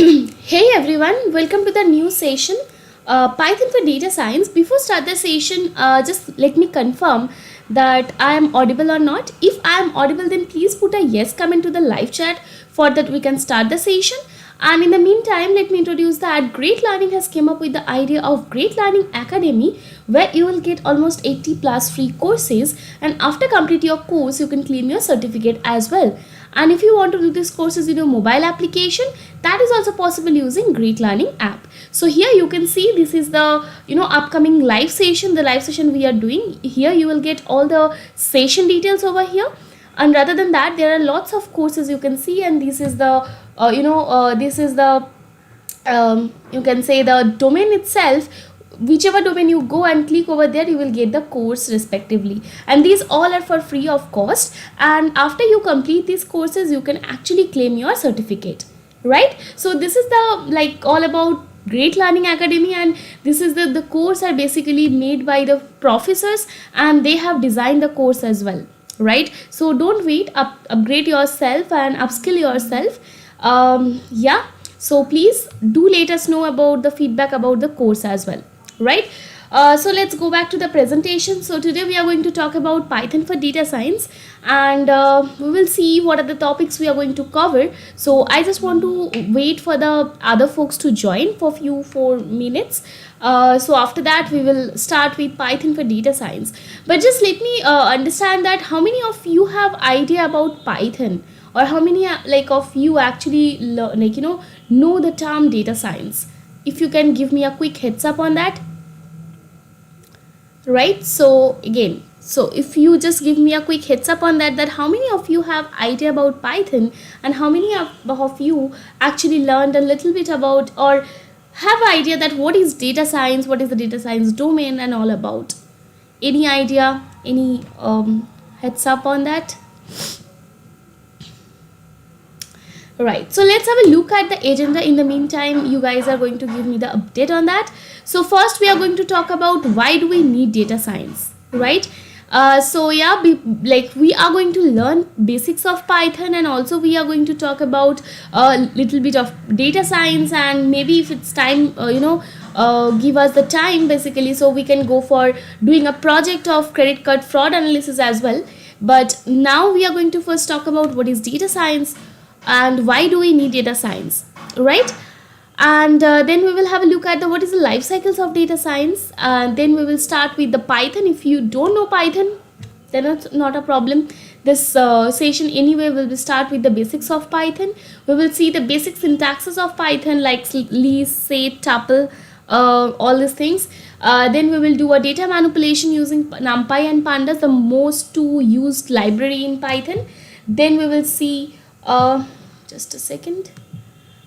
Hey everyone, welcome to the new session, Python for data science. Before start the session, just let me confirm that I am audible or not. If I am audible, then please put a yes comment to the live chat for that we can start the session. And in the meantime, let me introduce that Great Learning has came up with the idea of Great Learning Academy, where you will get almost 80 plus free courses, and after completing your course you can claim your certificate as well. And if you want to do these courses in your mobile application, that is also possible using Great Learning app. So here you can see this is the upcoming live session, the live session we are doing. Here you will get all the session details over here, and rather than that there are lots of courses you can see, and this is the this is the you can say the domain itself. Whichever domain you go and click over there, you will get the course respectively, and these all are for free of cost. And after you complete these courses you can actually claim your certificate, right? So this is the all about Great Learning Academy, and this is the course are basically made by the professors, and they have designed the course as well, right? So don't wait, upgrade yourself and upskill yourself. Yeah, so please do let us know about the feedback about the course as well, right? So let's go back to the presentation. So today we are going to talk about Python for data science, and we will see what are the topics we are going to cover. So I just want to wait for the other folks to join for few 4 minutes. So after that we will start with Python for data science. But just let me understand that how many of you have idea about Python, or how many of you actually know the term data science. If you can give me a quick heads up on that, right? So again, so if you just give me a quick heads up on that how many of you have idea about Python, and how many of you actually learned a little bit about or have idea that what is data science, what is the data science domain and all about. Any idea, any heads up on that? Right, so let's have a look at the agenda. In the meantime, you guys are going to give me the update on that. So first we are going to talk about why do we need data science, right? So yeah, we are going to learn basics of Python, and also we are going to talk about a little bit of data science, and maybe if it's time give us the time basically, so we can go for doing a project of credit card fraud analysis as well. But now we are going to first talk about what is data science and why do we need data science, right? And then we will have a look at what is the life cycles of data science, and then we will start with the Python. If you don't know Python, then it's not a problem. This session anyway will start with the basics of Python. We will see the basic syntaxes of Python like list, set, tuple, all these things. Then we will do a data manipulation using NumPy and pandas, the most two used library in Python. Then we will see just a second.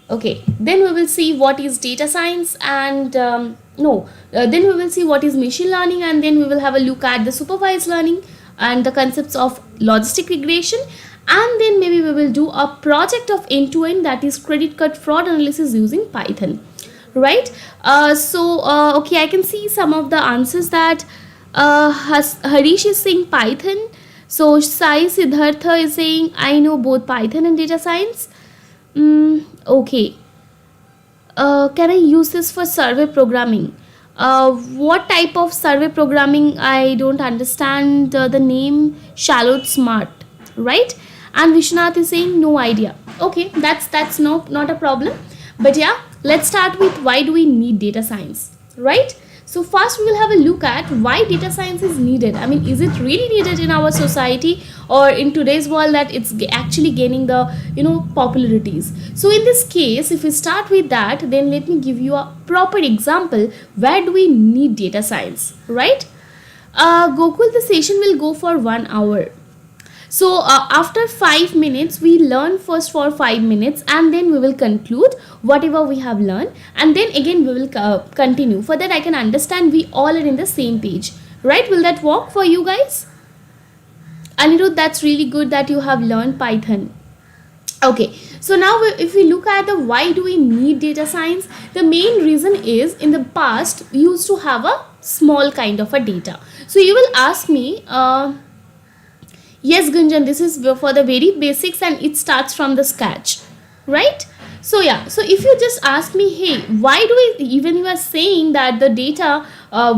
Okay, then we will see what is data science, and then we will see what is machine learning, and then we will have a look at the supervised learning and the concepts of logistic regression, and then maybe we will do a project of end-to-end, that is credit card fraud analysis using Python, right? Okay, I can see some of the answers that Harish is saying Python. So Sai Siddhartha is saying I know both Python and data science. Okay. Can I use this for survey programming? What type of survey programming? I don't understand the name. Shallow Smart, right? And Vishnath is saying no idea. Okay, that's not a problem. But yeah, let's start with why do we need data science, right? So first we will have a look at why data science is needed. I mean, is it really needed in our society, or in today's world that it's actually gaining the popularities? So in this case, if we start with that, then let me give you a proper example. Where do we need data science, right? Gokul, the session will go for 1 hour. So after 5 minutes, we learn first for 5 minutes, and then we will conclude whatever we have learned, and then again we will continue. For that I can understand we all are in the same page, right? Will that work for you guys? Anirudh, that's really good that you have learned Python. Okay, so now if we look at the why do we need data science, the main reason is in the past we used to have a small kind of a data. So you will ask me, yes Gunjan, this is for the very basics and it starts from the scratch, right? So yeah, so if you just ask me, hey, why do we even, you are saying that the data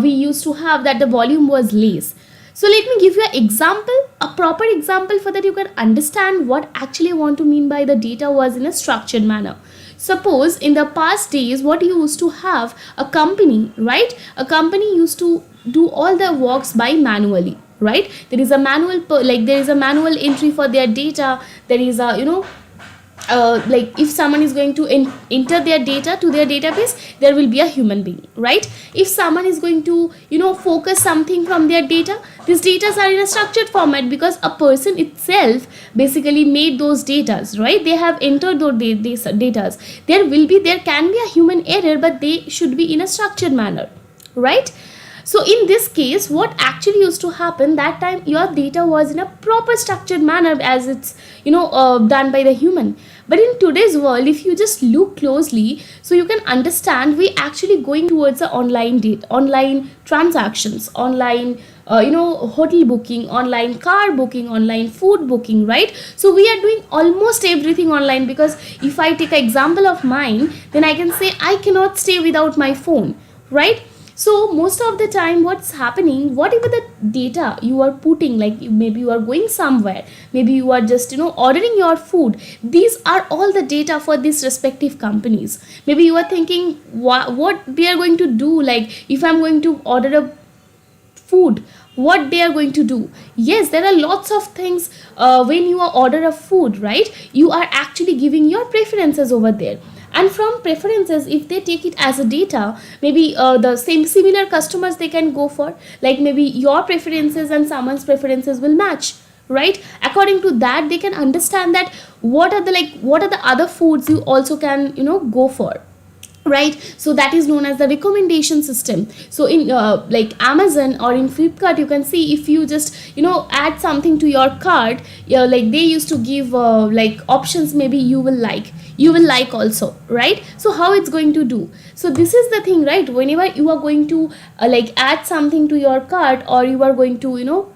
we used to have, that the volume was less. So let me give you an example, a proper example, for that you can understand what actually I want to mean by the data was in a structured manner. Suppose in the past days, what you used to have, a company, right? A company used to do all their works by manually, right? There is a manual like there is a manual entry for their data. There is a, like if someone is going to enter their data to their database, there will be a human being, right? If someone is going to, focus something from their data, these data are in a structured format, because a person itself basically made those data, right? They have entered those data. There can be a human error, but they should be in a structured manner, right? So in this case, what actually used to happen, that time your data was in a proper structured manner, as it's, done by the human. But in today's world, if you just look closely, so you can understand we actually going towards the online data, online transactions, online hotel booking, online car booking, online food booking, right? So we are doing almost everything online, because if I take an example of mine, then I can say I cannot stay without my phone, right? So most of the time what's happening, whatever the data you are putting, like maybe you are going somewhere, maybe you are just ordering your food, these are all the data for these respective companies. Maybe you are thinking what they are going to do, like if I'm going to order a food, what they are going to do. Yes, there are lots of things. When you are order a food, right, you are actually giving your preferences over there, and from preferences, if they take it as a data, maybe the same similar customers they can go for, like maybe your preferences and someone's preferences will match, right? According to that, they can understand that what are the other foods you also can go for, right? So that is known as the recommendation system. So in like Amazon or in Flipkart, you can see, if you just add something to your cart, like they used to give like options, maybe you will like also, right? So how it's going to do, so this is the thing, right? Whenever you are going to like add something to your cart, or you are going to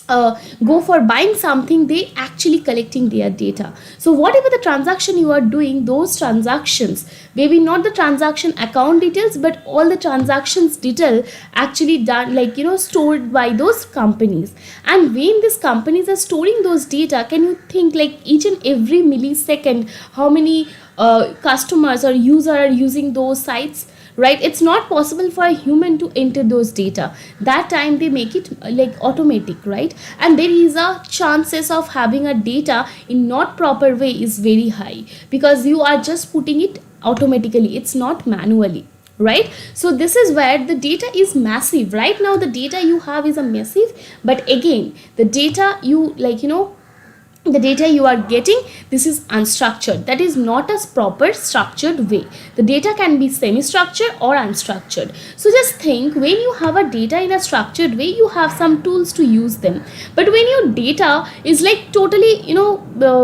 go for buying something, they actually collecting their data. So whatever the transaction you are doing, those transactions, maybe not the transaction account details, but all the transactions detail actually done, like stored by those companies. And when these companies are storing those data, can you think, like each and every millisecond, how many customers or users are using those sites, right? It's not possible for a human to enter those data. That time they make it like automatic, right? And there is a chances of having a data in not proper way is very high, because you are just putting it automatically, it's not manually, right? So this is where the data is massive. Right now the data you have is a massive, but again, the data you the data you are getting, this is unstructured, that is not a proper structured way. The data can be semi-structured or unstructured. So just think, when you have a data in a structured way, you have some tools to use them, but when your data is like totally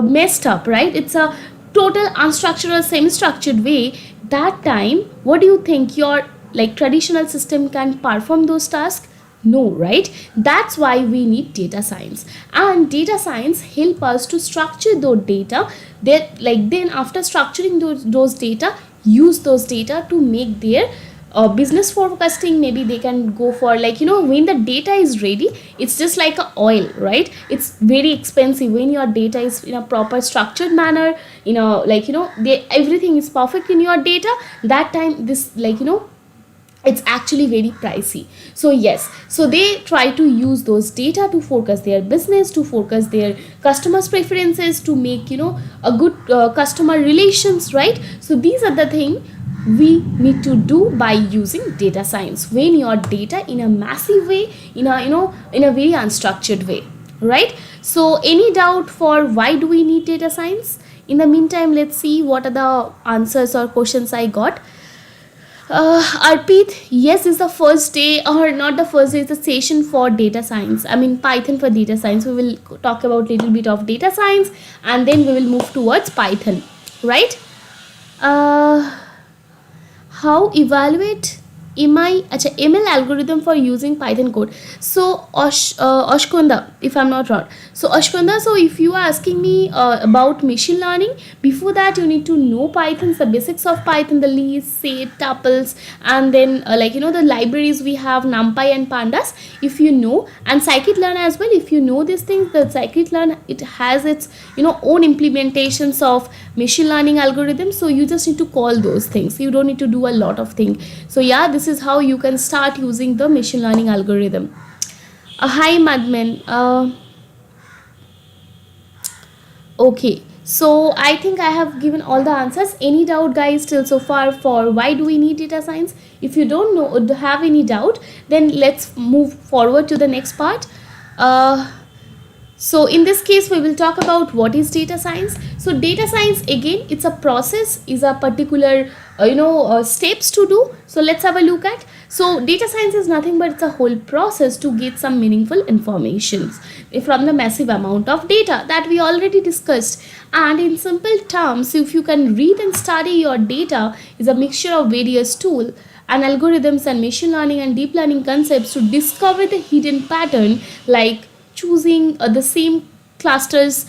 messed up, right, it's a total unstructured or semi-structured way, that time what do you think, your like traditional system can perform those tasks? No, right? That's why we need data science, and data science help us to structure those data. Then after structuring those data, use those data to make their business forecasting. Maybe they can go for when the data is ready, it's just like a oil, right? It's very expensive. When your data is in a proper structured manner, everything is perfect in your data, that time this it's actually very pricey. So yes, so they try to use those data to focus their business, to focus their customers preferences, to make a good customer relations, right? So these are the thing we need to do by using data science, when your data in a massive way, in a very unstructured way, right? So any doubt for why do we need data science? In the meantime, let's see what are the answers or questions I got. Arpit, yes, is the first day, or not the first day, it's a session for data science. I mean Python for data science. We will talk about little bit of data science, and then we will move towards Python, right? How evaluate ML algorithm for using Python code. So Ashkunda, if I'm not wrong. So Ashkunda, so if you are asking me about machine learning, before that you need to know Python, the basics of Python, the list, set, tuples, and then the libraries we have NumPy and pandas. If you know, and scikit-learn as well. If you know these things, the scikit-learn, it has its own implementations of machine learning algorithms. So you just need to call those things. You don't need to do a lot of things. So yeah, this is how you can start using the machine learning algorithm. Hi Madman. Okay, so I think I have given all the answers. Any doubt guys till so far for why do we need data science? If you don't know or have any doubt, then let's move forward to the next part. So in this case we will talk about what is data science. So data science, again, it's a process, is a particular steps to do. So let's have a look at. So data science is nothing but it's a whole process to get some meaningful informations from the massive amount of data that we already discussed. And in simple terms, if you can read and study your data, is a mixture of various tools and algorithms and machine learning and deep learning concepts to discover the hidden pattern, like choosing the same clusters,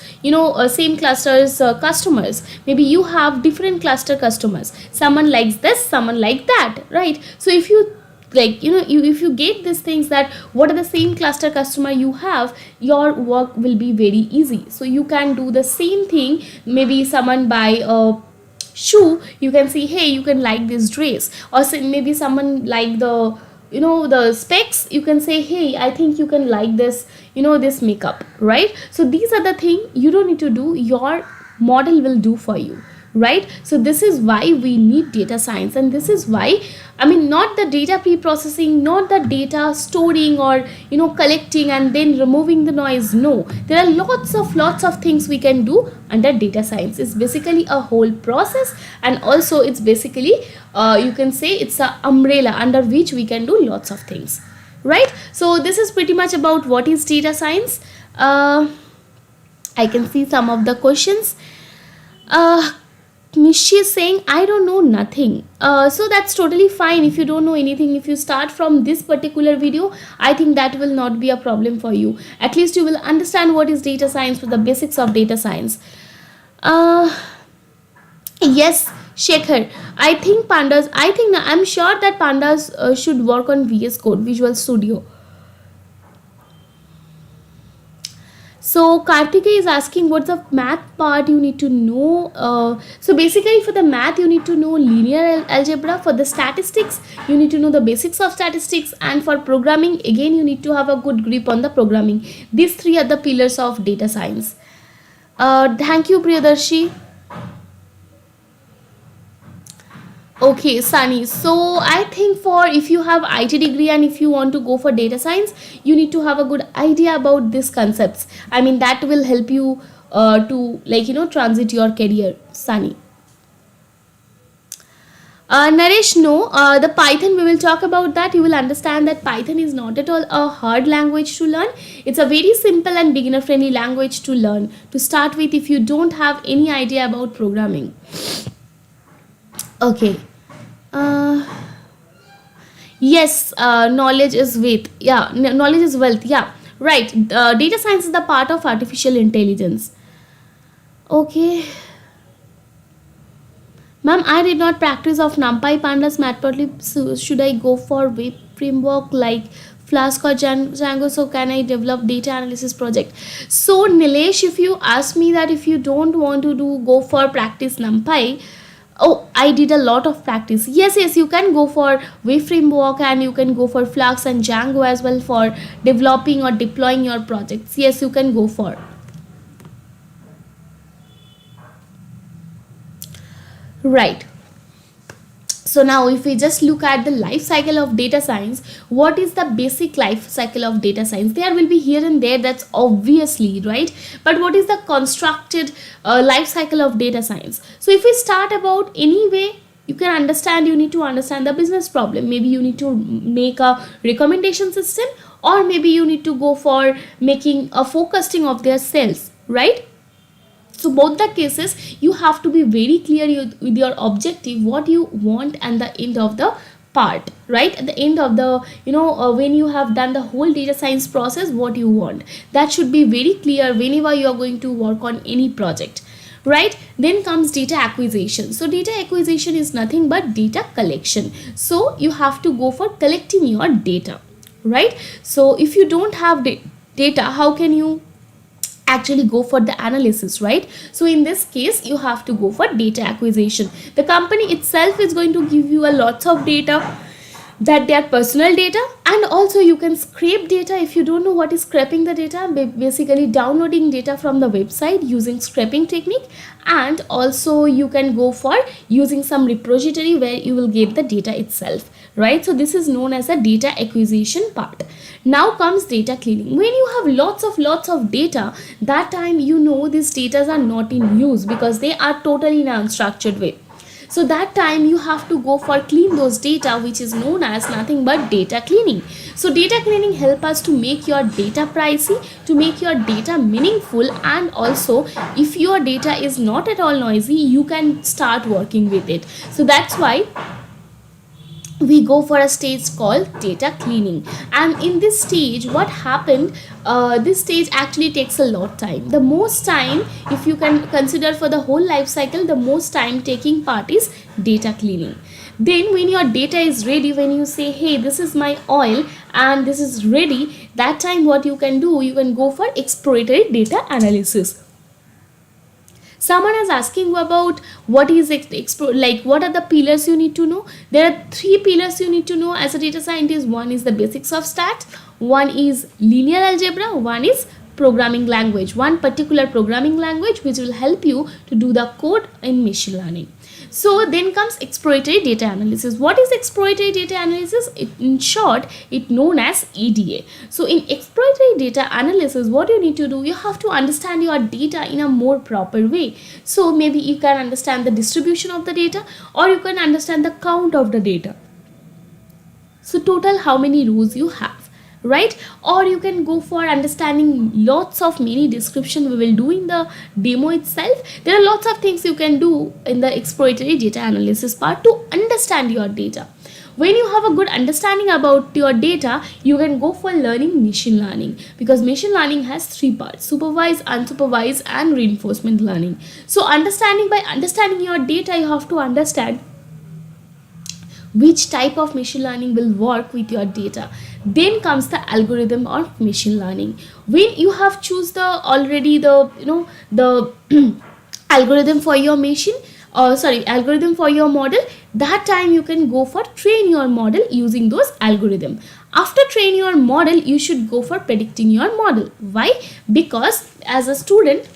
customers. Maybe you have different cluster customers, someone likes this, someone like that, right? So if you if you get these things, that what are the same cluster customer you have, your work will be very easy. So you can do the same thing. Maybe someone buy a shoe, you can see, hey, you can like this dress. Or say maybe someone like the specs, you can say, hey, I think you can like this, this makeup, right? So these are the thing you don't need to do, your model will do for you, right? So this is why we need data science, and this is why, not the data pre-processing, not the data storing or collecting and then removing the noise. No, there are lots of things we can do under data science. It's basically a whole process, and also it's basically you can say it's a umbrella under which we can do lots of things, right? So this is pretty much about what is data science. I can see some of the questions. Mishi is saying, I don't know nothing. So that's totally fine if you don't know anything. If you start from this particular video, I think that will not be a problem for you. At least you will understand what is data science with the basics of data science. Yes, Shekhar, I'm sure that pandas should work on VS Code, Visual Studio. So Karthikeya is asking, what's the math part you need to know? So basically for the math you need to know linear algebra. For the statistics you need to know the basics of statistics, and for programming again you need to have a good grip on the programming. These three are the pillars of data science. Thank you, Priyadarshi. Okay, Sunny. So I think for if you have IT degree and if you want to go for data science, you need to have a good idea about these concepts. That will help you to transit your career, Sunny. Naresh, no, the Python, we will talk about that. You will understand that Python is not at all a hard language to learn. It's a very simple and beginner friendly language to learn, to start with, if you don't have any idea about programming. Okay. Yes, knowledge is wealth. Yeah, knowledge is wealth. Yeah, right. Data science is the part of artificial intelligence. Okay. Ma'am, I did not practice of NumPy, Pandas, Matplotlib. So should I go for web framework like Flask or Django? So can I develop data analysis project? So Nilesh, if you ask me that if you don't want to go for practice NumPy, oh, I did a lot of practice. Yes, you can go for web framework, and you can go for Flux and Django as well for developing or deploying your projects. Yes, you can go for. Right. So now if we just look at the life cycle of data science, what is the basic life cycle of data science? There will be here and there, that's obviously right, but what is the constructed life cycle of data science? So if we start about anyway, you can understand, you need to understand the business problem. Maybe you need to make a recommendation system, or maybe you need to go for making a forecasting of their sales, right? So both the cases you have to be very clear with your objective, what you want and the end of the part, right? At the end of the, when you have done the whole data science process, what you want, that should be very clear whenever you are going to work on any project, right? Then comes data acquisition. So data acquisition is nothing but data collection. So you have to go for collecting your data, right? So if you don't have data, how can you actually go for the analysis, right? So in this case, you have to go for data acquisition. The company itself is going to give you a lots of data, that they are personal data, and also you can scrape data. If you don't know what is scraping the data, basically downloading data from the website using scraping technique, and also you can go for using some repository where you will get the data itself, right? So this is known as a data acquisition part. Now comes data cleaning. When you have lots of data, that time these data are not in use because they are totally in an unstructured way. So that time you have to go for clean those data, which is known as nothing but data cleaning. So data cleaning help us to make your data pricey, to make your data meaningful, and also if your data is not at all noisy, you can start working with it. So that's why we go for a stage called data cleaning. And in this stage, what happened, this stage actually takes a lot of time. The most time, if you can consider for the whole life cycle, the most time taking part is data cleaning. Then when your data is ready, when you say, hey, this is my oil and this is ready, that time what you can do, you can go for exploratory data analysis. Someone is asking you about what is what are the pillars you need to know. There are 3 pillars you need to know as a data scientist. One is the basics of stats, one is linear algebra, one is programming language, one particular programming language which will help you to do the code in machine learning. So then comes exploratory data analysis. What is exploratory data analysis? In short, it's known as EDA. So in exploratory data analysis, what you need to do, you have to understand your data in a more proper way. So maybe you can understand the distribution of the data, or you can understand the count of the data. So total how many rows you have, right? Or you can go for understanding lots of many description we will do in the demo itself. There are lots of things you can do in the exploratory data analysis part to understand your data. When you have a good understanding about your data, you can go for learning machine learning, because machine learning has 3 parts: supervised, unsupervised, and reinforcement learning. So by understanding your data, you have to understand which type of machine learning will work with your data. Then comes the algorithm of machine learning. When you have choose the algorithm for your algorithm for your model, that time you can go for train your model using those algorithm. After train your model, you should go for predicting your model. Why? Because as a student,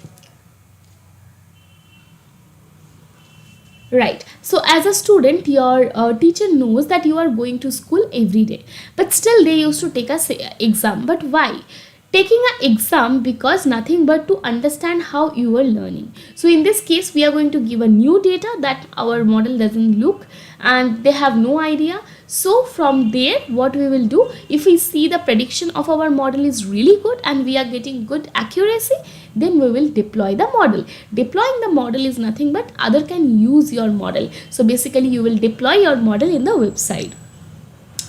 right, so as a student, your teacher knows that you are going to school every day, but still they used to take a exam. But why taking an exam? Because nothing but to understand how you are learning. So in this case, we are going to give a new data that our model doesn't look and they have no idea. So from there, what we will do, if we see the prediction of our model is really good and we are getting good accuracy, then we will deploy the model. Deploying the model is nothing but other can use your model. So basically you will deploy your model in the website,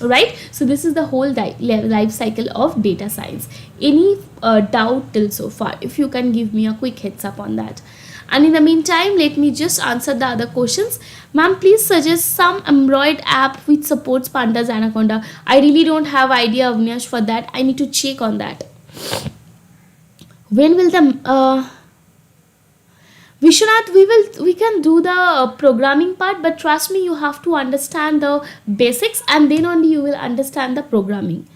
right? So this is the whole life cycle of data science. Any doubt till so far? If you can give me a quick heads up on that. And in the meantime, let me just answer the other questions. Ma'am, please suggest some Android app which supports pandas anaconda. I really don't have idea, Avinash, for that. I need to check on that. When will the Vishwanath, we can do the programming part, but trust me, you have to understand the basics and then only you will understand the programming.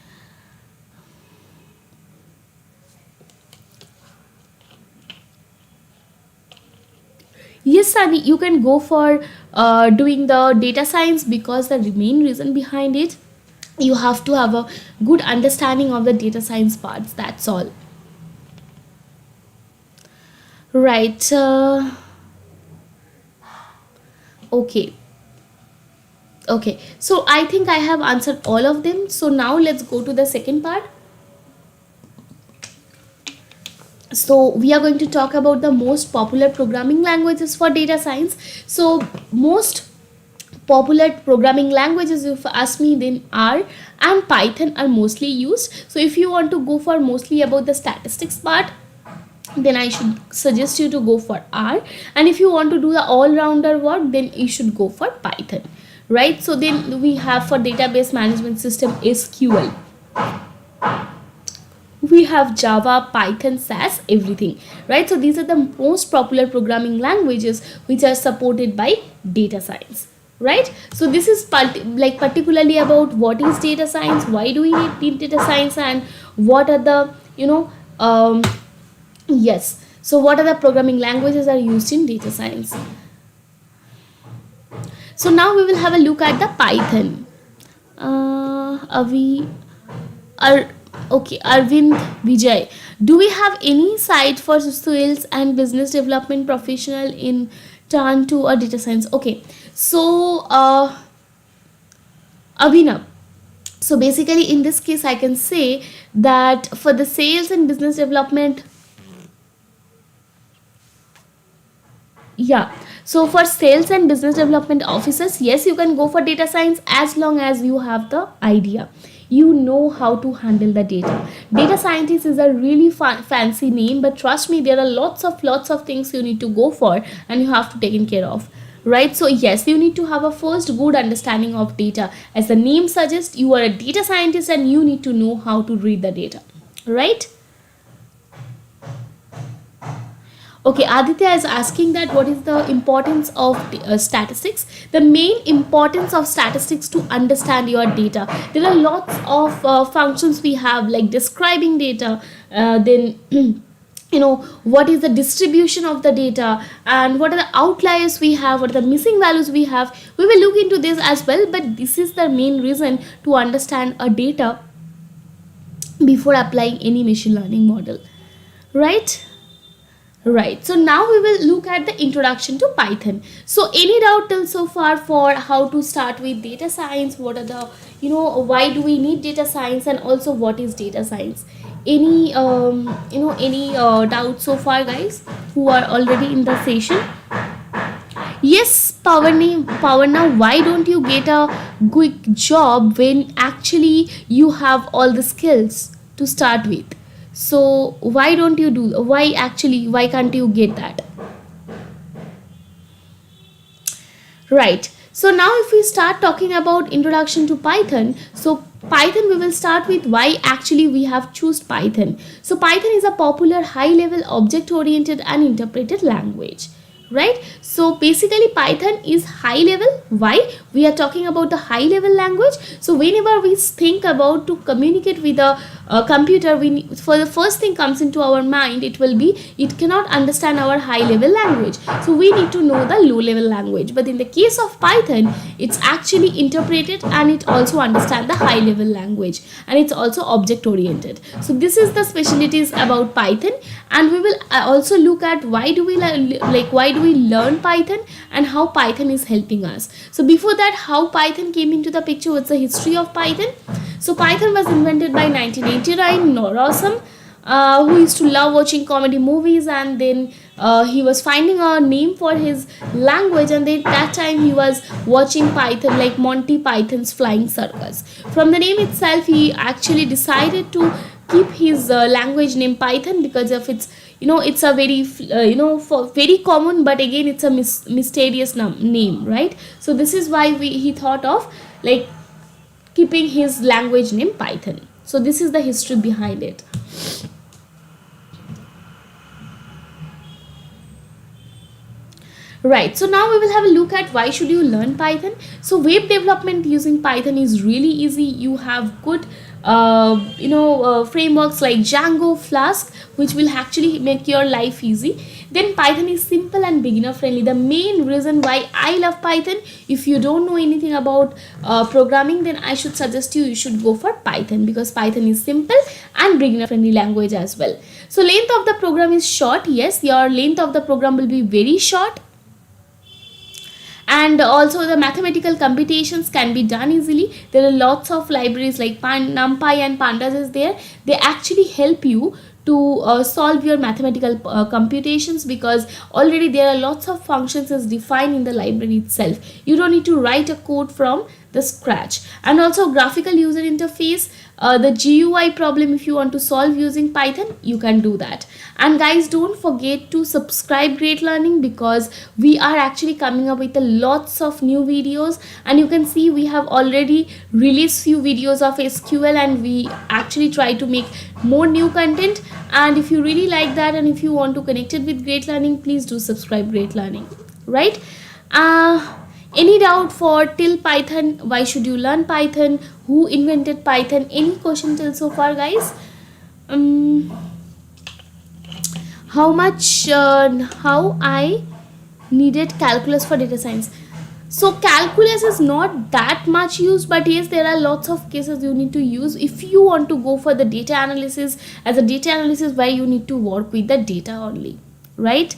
Yes, Sunny, you can go for doing the data science, because the main reason behind it, you have to have a good understanding of the data science parts. That's all. Right. Okay. Okay. So I think I have answered all of them. So now let's go to the second part. So we are going to talk about the most popular programming languages for data science. So most Popular programming languages, if you ask me, then R and Python are mostly used. So if you want to go for mostly about the statistics part, then I should suggest you to go for R, and if you want to do the all-rounder work, then you should go for Python, right? So then we have for database management system SQL, we have Java, Python, SAS, everything, right? So these are the most popular programming languages which are supported by data science, right? So this is particularly about what is data science, why do we need data science, and what are the yes, so what are the programming languages are used in data science. So now we will have a look at the Python. Okay, Arvind Vijay, do we have any site for sales and business development professional in turn to a data science? Okay, so Abhinav, so basically in this case I can say that for the sales and business development, yeah, so for sales and business development officers, yes, you can go for data science as long as you have the idea, you know how to handle the data. Data scientist is a really fancy name, but trust me, there are lots of things you need to go for and you have to take care of, right? So yes, you need to have a first good understanding of data. As the name suggests, you are a data scientist and you need to know how to read the data, right? Okay, Aditya is asking that what is the importance of statistics. The main importance of statistics to understand your data. There are lots of functions we have, like describing data, then what is the distribution of the data, and what are the outliers we have, what are the missing values we have. We will look into this as well, but this is the main reason to understand a data before applying any machine learning model, right? Right, so now we will look at the introduction to Python. So any doubt till so far for how to start with data science? What are the, why do we need data science, and also what is data science? Any doubts so far, guys, who are already in the session? Yes, Pavarna, why don't you get a quick job when actually you have all the skills to start with? So why don't you do, why can't you get that? Right, so now if we start talking about introduction to Python, so Python, we will start with why actually we have choose Python. So Python is a popular high level object oriented and interpreted language, right? So basically Python is high level. Why we are talking about the high level language? So whenever we think about to communicate with a computer, for the first thing comes into our mind, it will be it cannot understand our high level language, so we need to know the low level language. But in the case of Python, it's actually interpreted and it also understand the high level language, and it's also object oriented. So this is the specialties about Python, and we will also look at why do we learn Python and how Python is helping us. So before that, how Python came into the picture, what's the history of Python? So Python was invented by 1989, Norosum, who used to love watching comedy movies, and then he was finding a name for his language, and then that time he was watching Python, like Monty Python's Flying Circus. From the name itself, he actually decided to keep his language name Python because of its, it's a very very common, but again it's a mysterious name, right? So this is why he thought of like keeping his language name Python. So this is the history behind it. Right, so now we will have a look at why should you learn Python. So web development using Python is really easy. You have good frameworks like Django, Flask, which will actually make your life easy. Then Python is simple and beginner friendly. The main reason why I love Python, if you don't know anything about programming, then I should suggest you should go for Python, because Python is simple and beginner friendly language as well. So length of the program is short. Yes, your length of the program will be very short. And also the mathematical computations can be done easily. There are lots of libraries like NumPy and pandas is there. They actually help you to solve your mathematical computations, because already there are lots of functions as defined in the library itself. You don't need to write a code from the scratch. And also graphical user interface, the GUI problem, if you want to solve using Python, you can do that. And guys, don't forget to subscribe Great Learning, because we are actually coming up with a lots of new videos, and you can see we have already released few videos of SQL, and we actually try to make more new content. And if you really like that, and if you want to connect it with Great Learning, please do subscribe Great Learning, right? Any doubt for till Python? Why should you learn Python? Who invented Python? Any question till so far, guys? How I needed calculus for data science. So calculus is not that much used, but yes, there are lots of cases you need to use if you want to go for the data analysis. As a data analysis, where you need to work with the data only, right?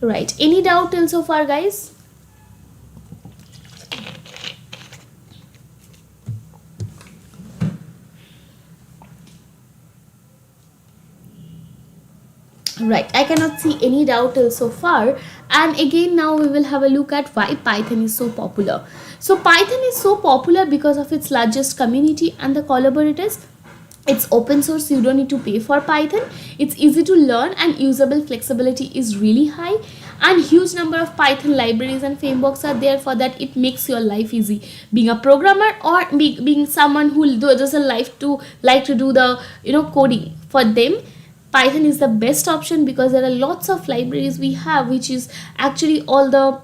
Right. Any doubt till so far, guys? Right, I cannot see any doubt till so far. And again, now we will have a look at why Python is so popular. So Python is so popular because of its largest community and the collaborators. It's open source, you don't need to pay for Python. It's easy to learn, and usable flexibility is really high, and huge number of Python libraries and frameworks are there for that. It makes your life easy. Being a programmer, or being someone who doesn't like to do the coding, for them Python is the best option, because there are lots of libraries we have, which is actually all the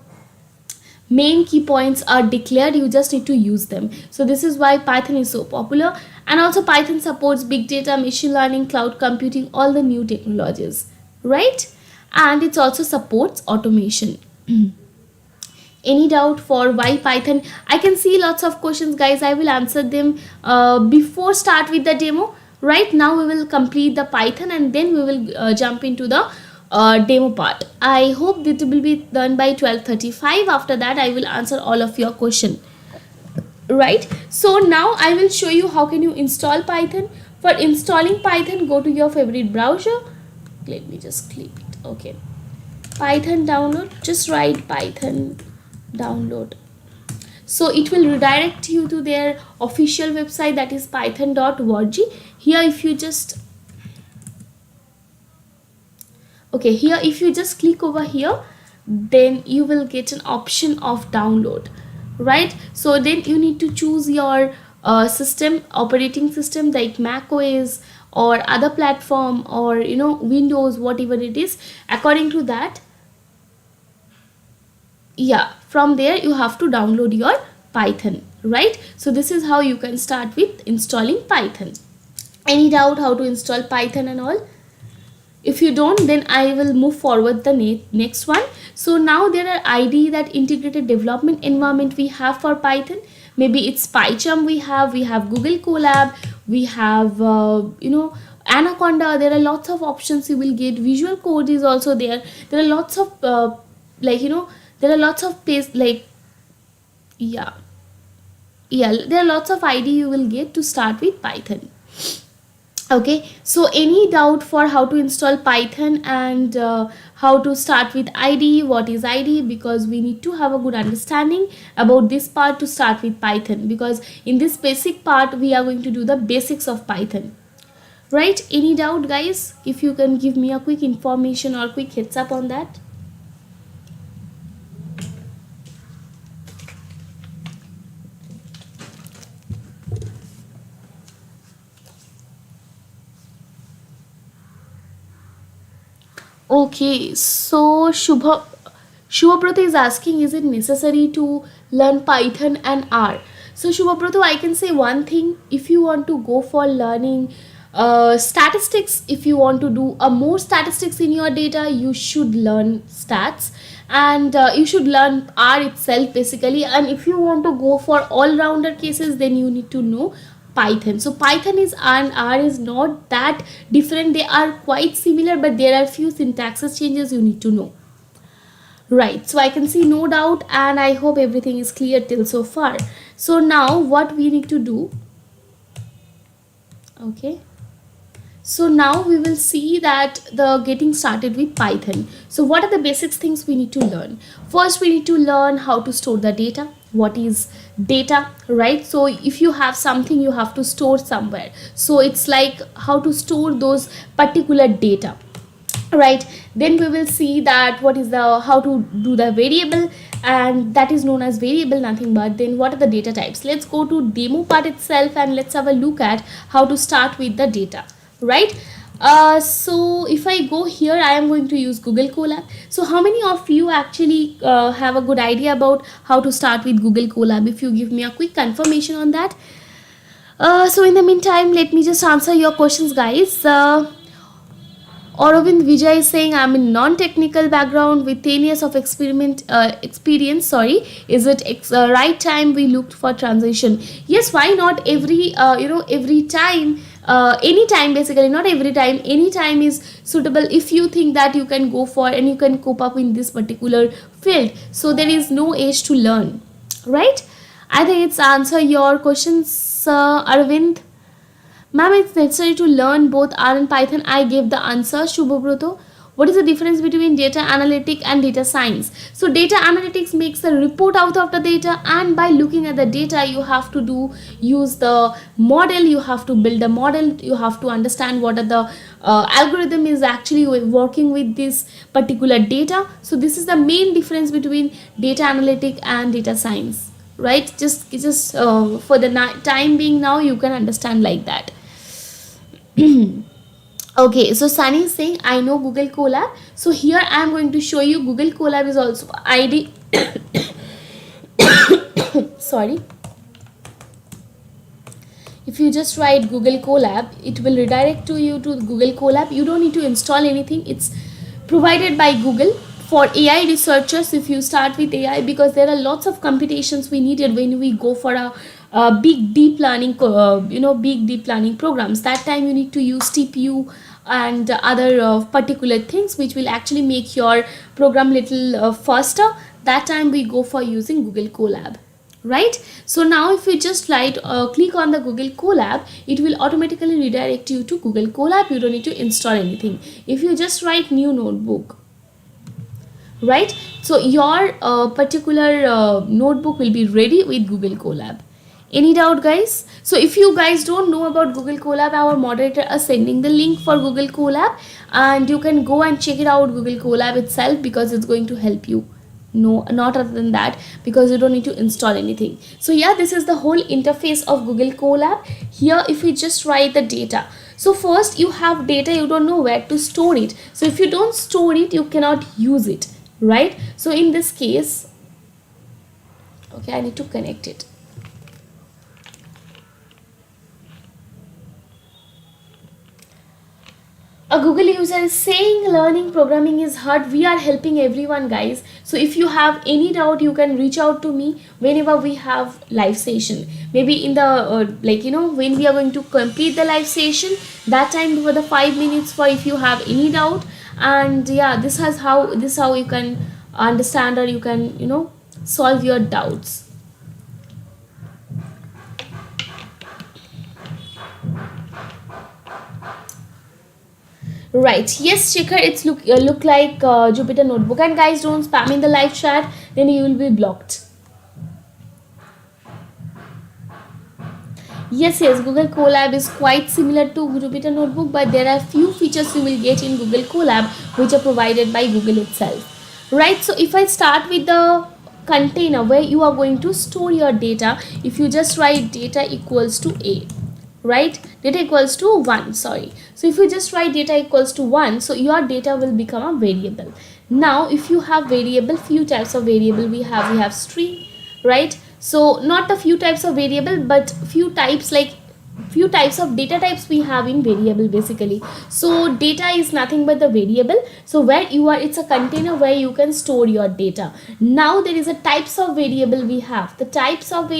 main key points are declared. You just need to use them. So this is why Python is so popular. And also Python supports big data, machine learning, cloud computing, all the new technologies, right? And it also supports automation. Any doubt for why Python? I can see lots of questions, guys. I will answer them before start with the demo. Right now we will complete the Python, and then we will jump into the demo part. I hope that it will be done by 12:35. After that I will answer all of your question, right? So now I will show you how can you install Python. For installing Python, go to your favorite browser. Let me just click it. Okay, Python download, just write Python download. So it will redirect you to their official website, that is python.org. Here if you just click over here, then you will get an option of download, right? So then you need to choose your operating system, like Mac OS or other platform, or Windows, whatever it is. According to that, from there you have to download your Python, right? So this is how you can start with installing Python. Any doubt how to install Python and all? If you don't, then I will move forward the next one. So now there are IDE, that integrated development environment we have for Python. Maybe it's PyCharm we have Google Colab, we have Anaconda. There are lots of options you will get. Visual Code is also there. There are lots of there are lots of there are lots of IDE you will get to start with Python. Okay, so any doubt for how to install Python and how to start with IDE? What is IDE? Because we need to have a good understanding about this part to start with Python, because in this basic part we are going to do the basics of Python, right? Any doubt, guys? If you can give me a quick information or quick heads up on that. Okay, so Shubhabrata is asking, is it necessary to learn Python and R? So Shubhabrata, I can say one thing. If you want to go for learning statistics, if you want to do more statistics in your data, you should learn stats, and you should learn R itself basically. And if you want to go for all-rounder cases, then you need to know Python. So Python is and R is not that different. They are quite similar, but there are few syntaxes changes you need to know. Right, so I can see no doubt, and I hope everything is clear till so far. So now what we need to do, Okay. So now we will see that the getting started with Python. So what are the basic things we need to learn? First, we need to learn how to store the data. What is data, right? So if you have something, you have to store somewhere. So it's like how to store those particular data, right? Then we will see that what is the how to do the variable, and that is known as variable, nothing but. Then what are the data types? Let's go to demo part itself and let's have a look at how to start with the data, right? So if I go here, I am going to use Google Colab. So how many of you actually have a good idea about how to start with Google Colab? If you give me a quick confirmation on that. So in the meantime, let me just answer your questions, guys. Aurobind Vijay is saying, I'm in non-technical background with 10 years of experience. Sorry, is it right time we looked for transition? Yes, why not? Every time, anytime basically, not every time. Any time is suitable if you think that you can go for and you can cope up in this particular field. So there is no age to learn, right? I think it's answer your questions, Arvind. Ma'am, it's necessary to learn both R and Python. I gave the answer, Shubhabruto. What is the difference between data analytic and data science? So data analytics makes a report out of the data, and by looking at the data, you have to use the model, you have to build a model, you have to understand what are the algorithm is actually working with this particular data. So this is the main difference between data analytic and data science, right? Just for the time being now, you can understand like that. Okay, so Sunny is saying I know Google Colab. So here I am going to show you Google Colab is also ID. Sorry. If you just write Google Colab, it will redirect to you to Google Colab. You don't need to install anything. It's provided by Google for AI researchers. If you start with AI, because there are lots of computations we needed when we go for a big deep learning big deep learning programs. That time you need to use TPU and other particular things which will actually make your program little faster. That time we go for using Google Colab, right? So now if you just click on the Google Colab, it will automatically redirect you to Google Colab. You don't need to install anything. If you just write new notebook, right, so your particular notebook will be ready with Google Colab. Any doubt, guys? So if you guys don't know about Google Colab, our moderator is sending the link for Google Colab, and you can go and check it out, Google Colab itself, because it's going to help you. No, not other than that, because you don't need to install anything. So yeah, this is the whole interface of Google Colab. Here, if you just write the data, so first you have data, you don't know where to store it. So if you don't store it, you cannot use it, right? So in this case, okay, I need to connect it. A Google user is saying learning programming is hard. We are helping everyone, guys. So if you have any doubt, you can reach out to me whenever we have live session. Maybe in the when we are going to complete the live session, that time for the 5 minutes for if you have any doubt. And yeah, this is how you can understand, or you can solve your doubts. Right, yes, Shikhar, it's look like Jupyter Notebook. And guys, don't spam in the live chat, then you will be blocked. Yes, Google Colab is quite similar to Jupyter Notebook, but there are few features you will get in Google Colab which are provided by Google itself. Right, so if I start with the container where you are going to store your data, if you just write data equals to A, right, data equals to 1, sorry. So if you just write data equals to 1, so your data will become a variable. Now if you have variable, few types of variable we have string, right? So not a few types of variable, but few types of data types we have in variable basically. So data is nothing but the variable. So where you are, it's a container where you can store your data. Now there is a types of variable we have. The types of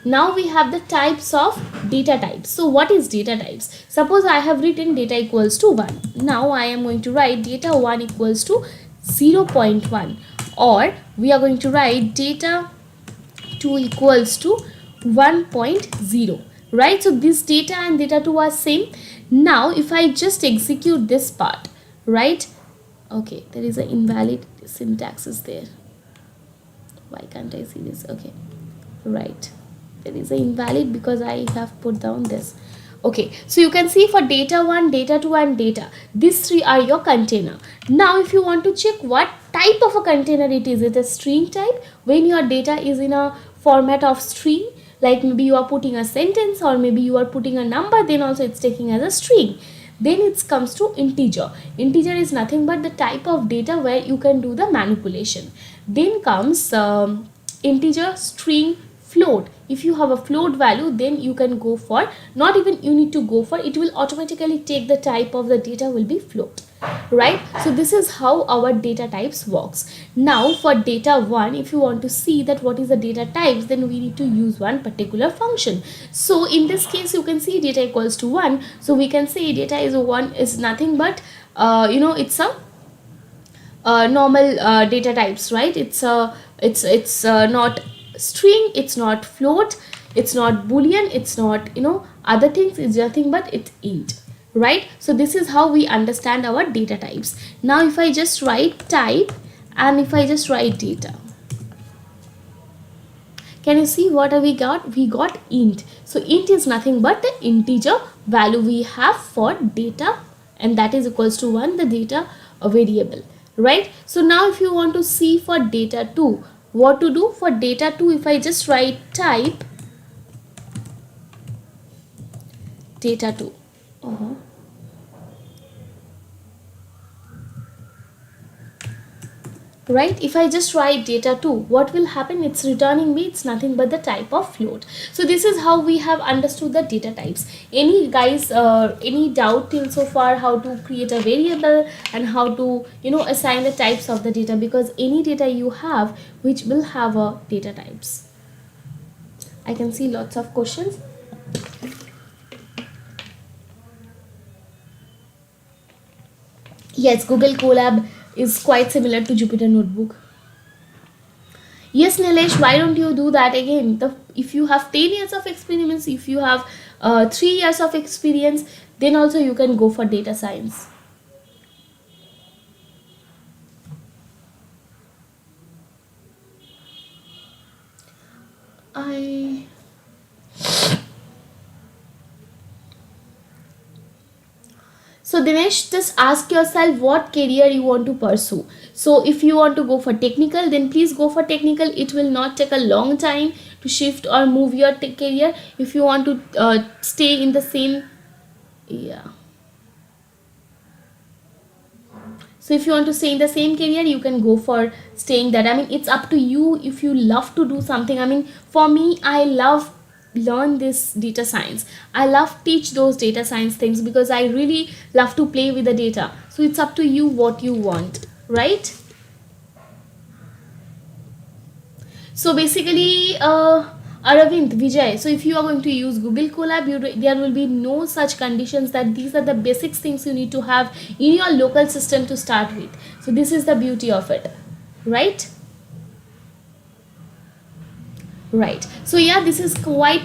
now we have the types of data types. So what is data types? Suppose I have written data equals to 1. Now I am going to write data 1 equals to 0.1, or we are going to write data 2 equals to 1.0. right? So this data and data 2 are same. Now if I just execute this part, right? Okay, there is an invalid syntax is there. Why can't I see this? Okay, right, there is an invalid because I have put down this. Okay, so you can see for data 1, data 2 and data, these three are your container. Now if you want to check what type of a container it is a string type. When your data is in a format of string, like maybe you are putting a sentence or maybe you are putting a number, then also it's taking as a string. Then it comes to integer. Integer is nothing but the type of data where you can do the manipulation. Then comes integer, string, float. If you have a float value, then you can go for, not even you need to go for, it will automatically take the type of the data will be float, right? So this is how our data types works. Now for data 1, if you want to see that what is the data types, then we need to use one particular function. So in this case you can see data equals to 1, so we can say data is 1 is nothing but it's a normal data types, right? It's not string, it's not float, it's not boolean, it's not other things, it's nothing but it's int, right? So this is how we understand our data types. Now if I just write type and if I just write data, can you see what we got? We got int. So int is nothing but the integer value we have for data, and that is equals to 1, the data variable, right? So now if you want to see for data 2, what to do for data 2, if I just write type data 2, right? If I just write data 2, what will happen? It's returning me, it's nothing but the type of float. So this is how we have understood the data types. Any guys any doubt till so far how to create a variable and how to assign the types of the data? Because any data you have which will have a data types. I can see lots of questions. Yes, Google Colab is quite similar to Jupyter Notebook. Yes, Nilesh, why don't you do that again? If you have 10 years of experience, if you have 3 years of experience, then also you can go for data science. So Dinesh, just ask yourself what career you want to pursue. So if you want to go for technical, then please go for technical. It will not take a long time to shift or move your career. If you want to stay in the same, so if you want to stay in the same career, you can go for staying that. I mean, it's up to you if you love to do something. I mean, for me, I love learn this data science. I love teach those data science things because I really love to play with the data. So it's up to you what you want, right? So basically Aravind, Vijay, so if you are going to use Google Colab, there will be no such conditions that these are the basic things you need to have in your local system to start with. So this is the beauty of it, right? Right. So yeah, this is quite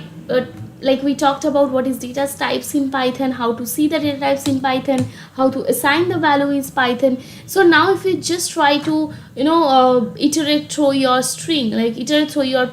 like we talked about what is data types in Python, how to see the data types in Python, how to assign the value in Python. So now if you just try to iterate through your string, like iterate through your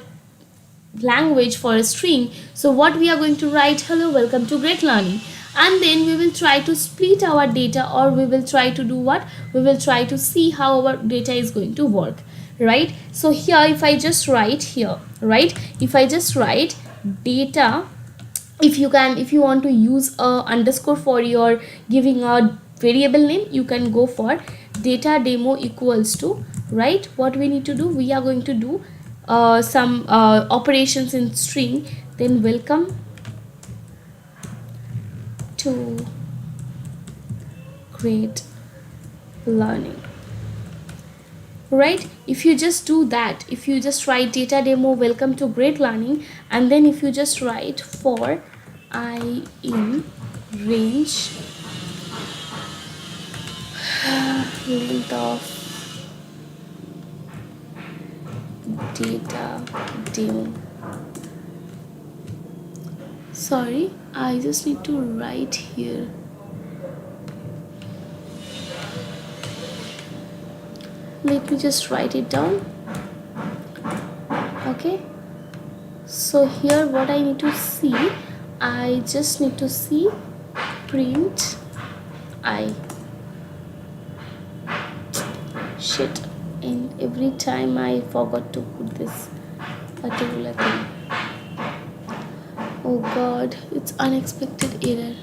language for a string, so what we are going to write, hello, welcome to Great Learning, and then we will try to split our data, or we will try to do what, we will try to see how our data is going to work, right? So here if I just write here, right, if I just write data, if you want to use a underscore for your giving a variable name, you can go for data demo equals to, right, what we need to do, we are going to do some operations in string, then welcome to Great Learning, right? If you just do that, if you just write data demo welcome to Great Learning, and then if you just write for I in range length of data demo, Sorry, I just need to write here. Let me just write it down. Okay, so here what I need to see, I just need to see print I. Shit, and every time I forgot to put this particular thing. Oh god, it's unexpected error.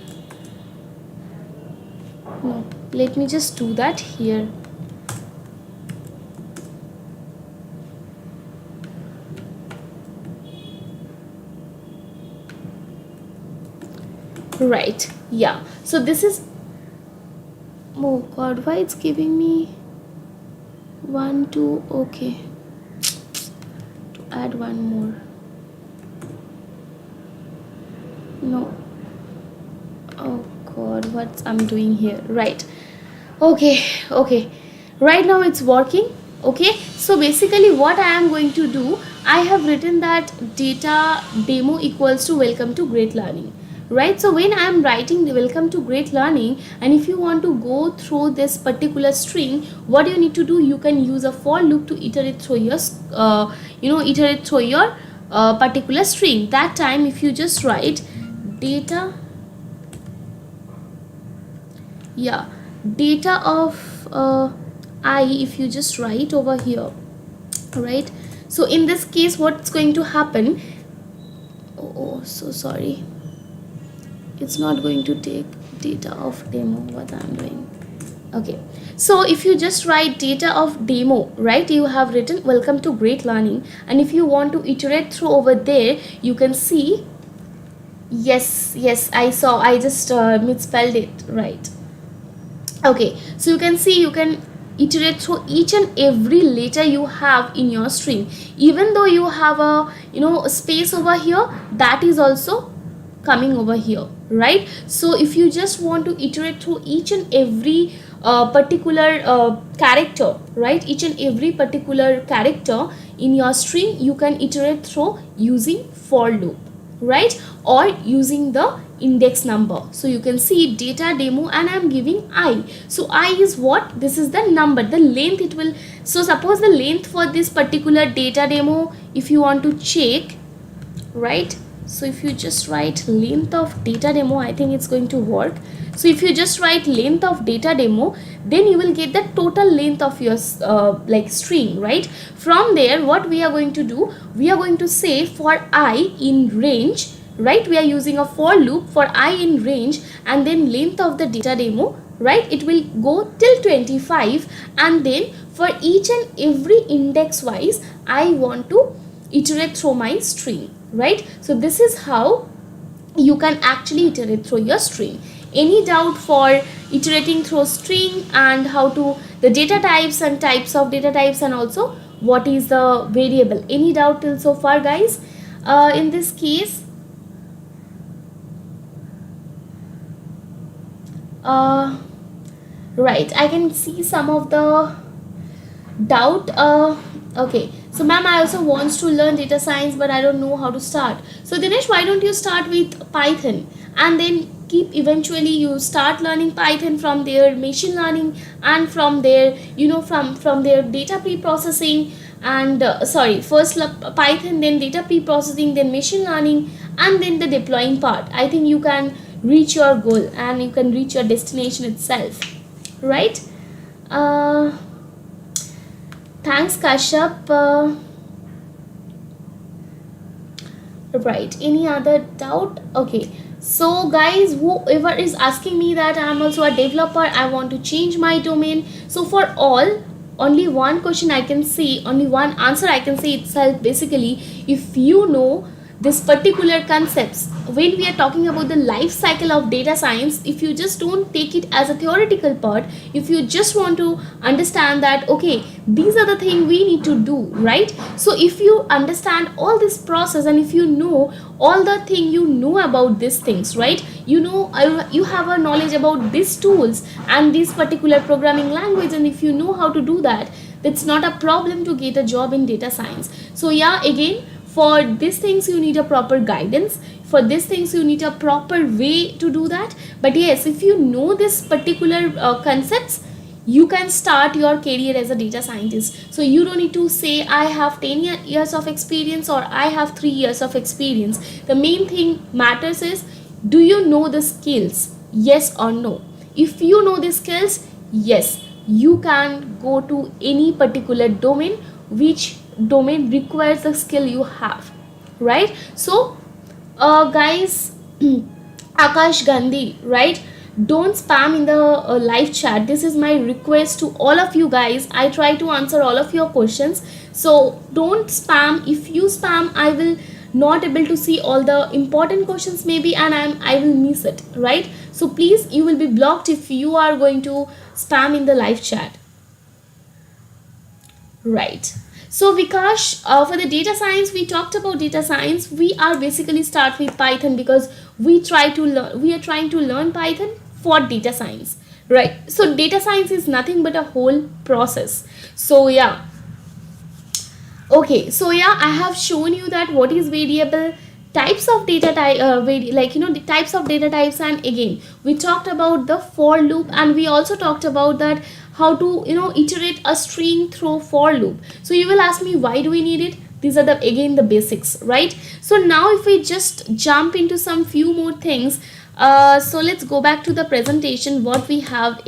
No, let me just do that here. Right, yeah, so this is, oh god, why it's giving me 1 2, okay, to add one more. No, oh god, what I'm doing here. Right, okay, right now it's working. Okay, so basically what I am going to do, I have written that data demo equals to welcome to great learning. Right, so when I am writing the welcome to great learning, and if you want to go through this particular string, what you need to do, you can use a for loop to iterate through your particular string. That time if you just write data, yeah, data of I, if you just write over here, right, so in this case what's going to happen, oh so sorry, it's not going to take data of demo, what I'm doing. Okay, so if you just write data of demo, right, you have written welcome to great learning, and if you want to iterate through over there, you can see, yes, I saw, I just misspelled it, right. Okay, so you can see, you can iterate through each and every letter you have in your string, even though you have a a space over here, that is also coming over here, right. So if you just want to iterate through each and every particular character, right, each and every particular character in your string, you can iterate through using for loop, right, or using the index number. So you can see data demo, and I am giving I. So I is what, this is the number, the length it will, so suppose the length for this particular data demo, if you want to check, right, so if you just write length of data demo, I think it's going to work. So if you just write length of data demo, then you will get the total length of your like string, right. From there what we are going to do, we are going to say for I in range, right, we are using a for loop for I in range, and then length of the data demo, right, it will go till 25, and then for each and every index wise I want to iterate through my string, right. So this is how you can actually iterate through your string. Any doubt for iterating through string, and how to the data types and types of data types, and also what is the variable? Any doubt till so far, guys? In this case, right, I can see some of the doubt. Okay, so ma'am, I also wants to learn data science, but I don't know how to start. So Dinesh, why don't you start with Python, and then keep, eventually you start learning Python, from their machine learning, and from their from their data pre-processing, and first Python, then data pre-processing, then machine learning, and then the deploying part. I think you can reach your goal, and you can reach your destination itself, right. Thanks, Kashyap. Right, any other doubt? Okay, so guys, whoever is asking me that I am also a developer, I want to change my domain, so for all, only one question I can say, only one answer I can say itself, basically, if you know this particular concepts, when we are talking about the life cycle of data science, if you just don't take it as a theoretical part, if you just want to understand that, okay, these are the things we need to do, right. So if you understand all this process, and if you know all the thing you know about these things, right, you have a knowledge about these tools and this particular programming language, and if you know how to do that, it's not a problem to get a job in data science. So yeah, again, For these things you need a proper guidance, for these things you need a proper way to do that. But yes, if you know this particular concepts, you can start your career as a data scientist. So you don't need to say I have 10 years of experience or I have 3 years of experience. The main thing matters is, do you know the skills, yes or no? If you know the skills, yes, you can go to any particular domain which domain requires the skill you have, right? So guys, Akash Gandhi, right? Don't spam in the live chat. This is my request to all of you guys. I try to answer all of your questions, so don't spam. If you spam, I will not able to see all the important questions maybe, and I will miss it, right? So please, you will be blocked if you are going to spam in the live chat, right? So Vikash, for the data science, we talked about data science. We are basically start with Python because we are trying to learn Python for data science, right? So data science is nothing but a whole process. So yeah, okay, so yeah, I have shown you that what is variable, types of data type, the types of data types, and again we talked about the for loop, and we also talked about that how to iterate a string through for loop. So you will ask me, why do we need it? These are the basics, right? So now if we just jump into some few more things, so let's go back to the presentation what we have.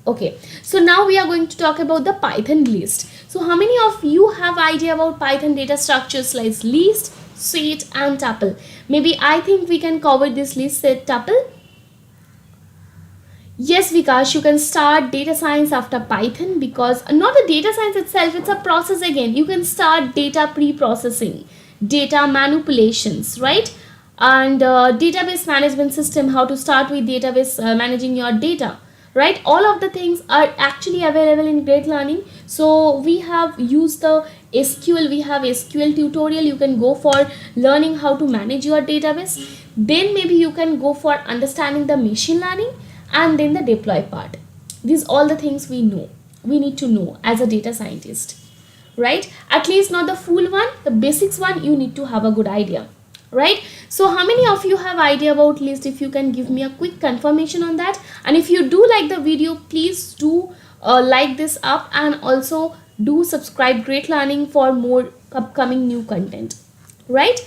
Okay, so now we are going to talk about the Python list. So how many of you have idea about Python data structures like list, set, and tuple? Maybe I think we can cover this list, set, tuple. Yes, Vikash, you can start data science after Python, because not the data science itself, it's a process again. You can start data pre-processing, data manipulations, right? And database management system, how to start with database managing your data, right? All of the things are actually available in Great Learning. So we have used the SQL, we have SQL tutorial. You can go for learning how to manage your database. Then maybe you can go for understanding the machine learning, and then the deploy part. These all the things we need to know as a data scientist, right? At least not the full one, the basics one you need to have a good idea, right? So how many of you have idea about list? If you can give me a quick confirmation on that. And if you do like the video, please do like this up, and also do subscribe Great Learning for more upcoming new content, right?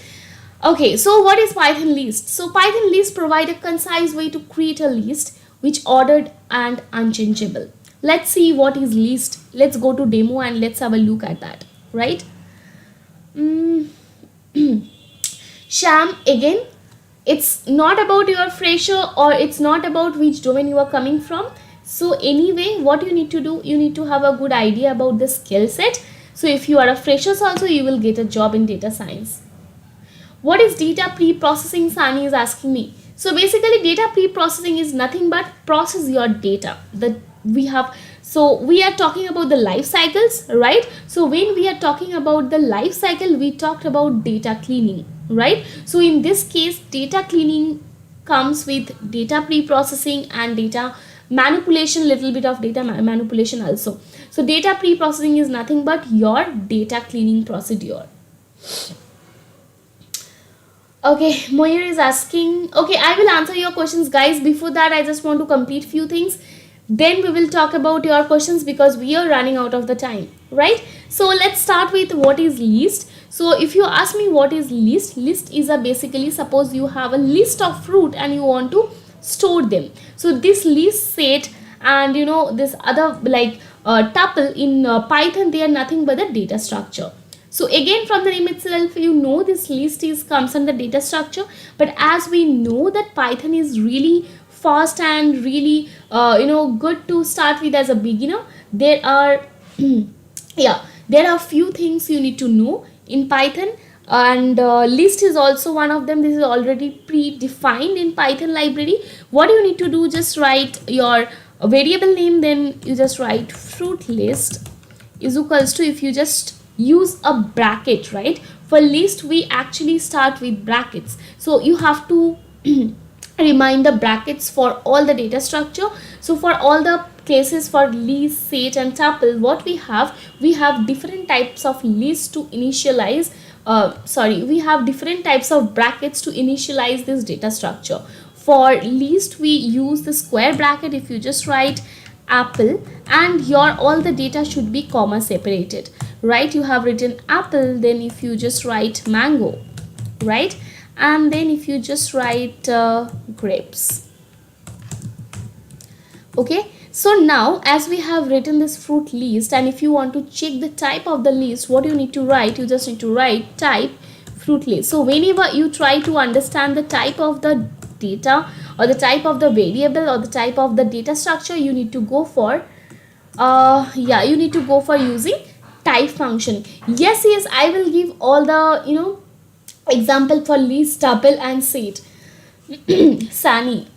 Okay, so what is Python list? So Python list provide a concise way to create a list which ordered and unchangeable. Let's see what is list. Let's go to demo and let's have a look at that, right? Sham, again, it's not about your fresher, or it's not about which domain you are coming from. So anyway, what you need to do, you need to have a good idea about the skill set. So if you are a freshers also, you will get a job in data science. What is data pre-processing? Sani is asking me. So basically data pre-processing is nothing but process your data that we have. So we are talking about the life cycles, right? So when we are talking about the life cycle, we talked about data cleaning, right? So in this case, data cleaning comes with data pre-processing and data manipulation, little bit of data manipulation also. So data pre-processing is nothing but your data cleaning procedure. Okay, Moyer is asking. Okay, I will answer your questions, guys. Before that, I just want to complete few things. Then we will talk about your questions because we are running out of the time, right? So let's start with what is list. So if you ask me what is list, list is a basically, suppose you have a list of fruit and you want to store them. So this list set and this other like tuple in Python, they are nothing but the data structure. So again, from the name itself, this list comes under data structure. But as we know that Python is really fast and really good to start with as a beginner, there are there are few things you need to know in Python, and list is also one of them. This is already predefined in Python library. What you need to do, just write your variable name, then you just write fruit list is equals to, if you just use a bracket, right? For list we actually start with brackets, so you have to remind the brackets for all the data structure. So for all the cases for list, set and tuple, what we have different types of lists to initialize we have different types of brackets to initialize this data structure. For list we use the square bracket. If you just write apple, and your all the data should be comma separated, right? You have written apple, then if you just write mango, right? And then if you just write grapes. Okay, so now as we have written this fruit list, and if you want to check the type of the list, what you need to write, you just need to write type fruit list. So whenever you try to understand the type of the data or the type of the variable or the type of the data structure, you need to go for you need to go for using type function. Yes, I will give all the example for list, tuple and set. Sani,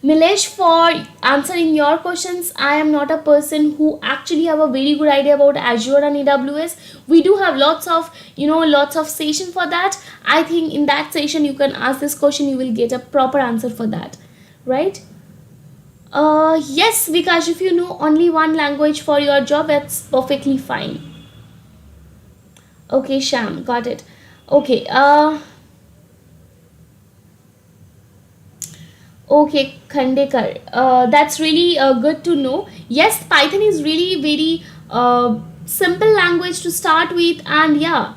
Nilesh, for answering your questions, I am not a person who actually have a very good idea about Azure and AWS. We do have lots of session for that. I think in that session you can ask this question, you will get a proper answer for that, right? Yes, Vikash, if you know only one language for your job, that's perfectly fine. Okay, Sham, got it. Okay, okay, Khandekar, that's really good to know. Yes, Python is really very simple language to start with, and yeah,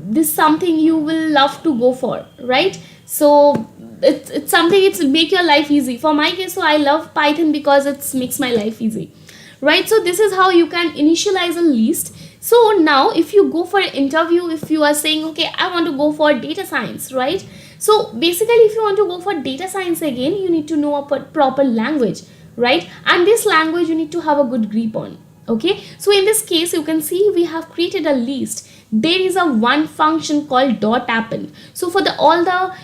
this is something you will love to go for, right? So it's something, it's make your life easy. For my case, so I love Python because it makes my life easy, right? So this is how you can initialize a list. So now if you go for an interview, if you are saying, okay, I want to go for data science, right? So basically if you want to go for data science, again you need to know a proper language, right? And this language you need to have a good grip on. Okay, so in this case you can see we have created a list. There is a one function called dot append. So for all the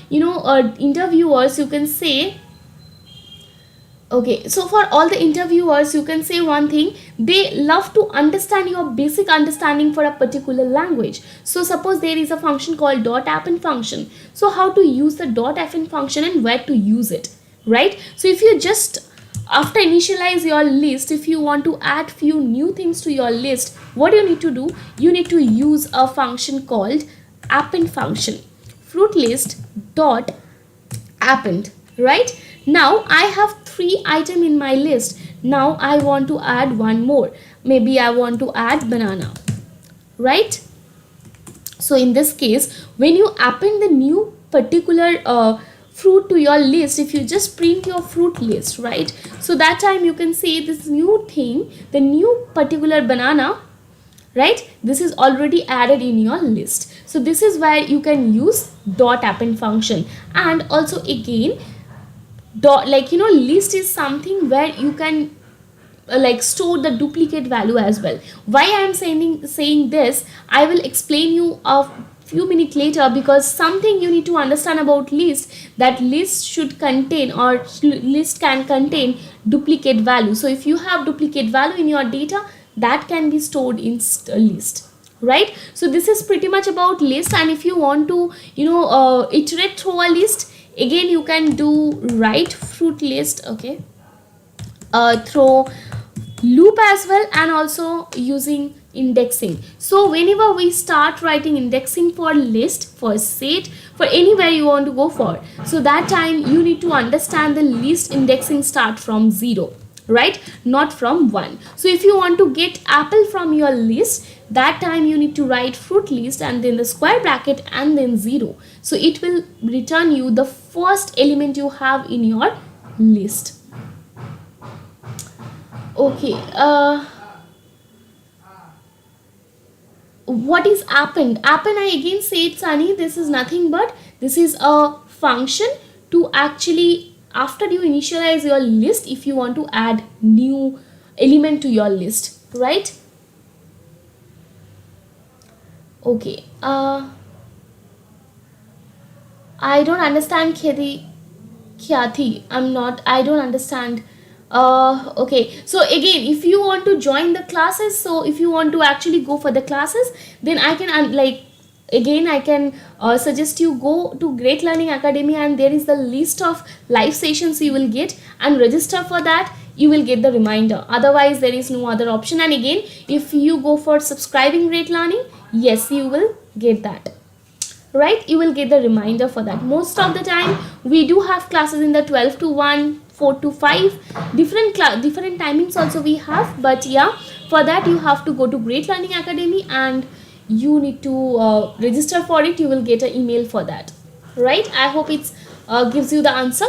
interviewers, you can say, okay, so for all the interviewers, you can say one thing, they love to understand your basic understanding for a particular language. So suppose there is a function called dot append function. So how to use the dot append function and where to use it, right? So if you just after initialize your list, if you want to add few new things to your list, what you need to do, you need to use a function called append function, fruit list dot append, right? Now I have 3 items in my list. Now I want to add one more. Maybe I want to add banana, right? So in this case, when you append the new particular fruit to your list, if you just print your fruit list, right? So that time you can say this new thing, the new particular banana, right? This is already added in your list. So this is where you can use dot append function. And also again, list is something where you can store the duplicate value as well. Why I am saying this, I will explain you a few minutes later, because something you need to understand about list, that list should contain or list can contain duplicate value. So if you have duplicate value in your data, that can be stored in a list, right? So this is pretty much about list. And if you want to iterate through a list, again you can do write fruit list, okay, through loop as well, and also using indexing. So whenever we start writing indexing for list, for set, for anywhere you want to go for, so that time you need to understand the list indexing start from 0, right, not from 1. So if you want to get apple from your list, that time you need to write fruit list and then the square bracket and then 0. So it will return you the first element you have in your list. Okay, what is append? Append, I again said, Sunny, this is nothing but this is a function to actually, after you initialize your list, if you want to add new element to your list, right? Okay, I don't understand Khyati. I don't understand. Okay, so again, if you want to join the classes, so if you want to actually go for the classes, then I can I can suggest you go to Great Learning Academy, and there is the list of live sessions you will get, and register for that. you will get the reminder. Otherwise there is no other option. And again, if you go for subscribing rate learning, yes, you will get that, right? You will get the reminder for that. Most of the time we do have classes in the 12 to 1, 4 to 5, different timings also we have. But yeah, for that you have to go to Great Learning Academy and you need to register for it. You will get an email for that, right? I hope it's gives you the answer,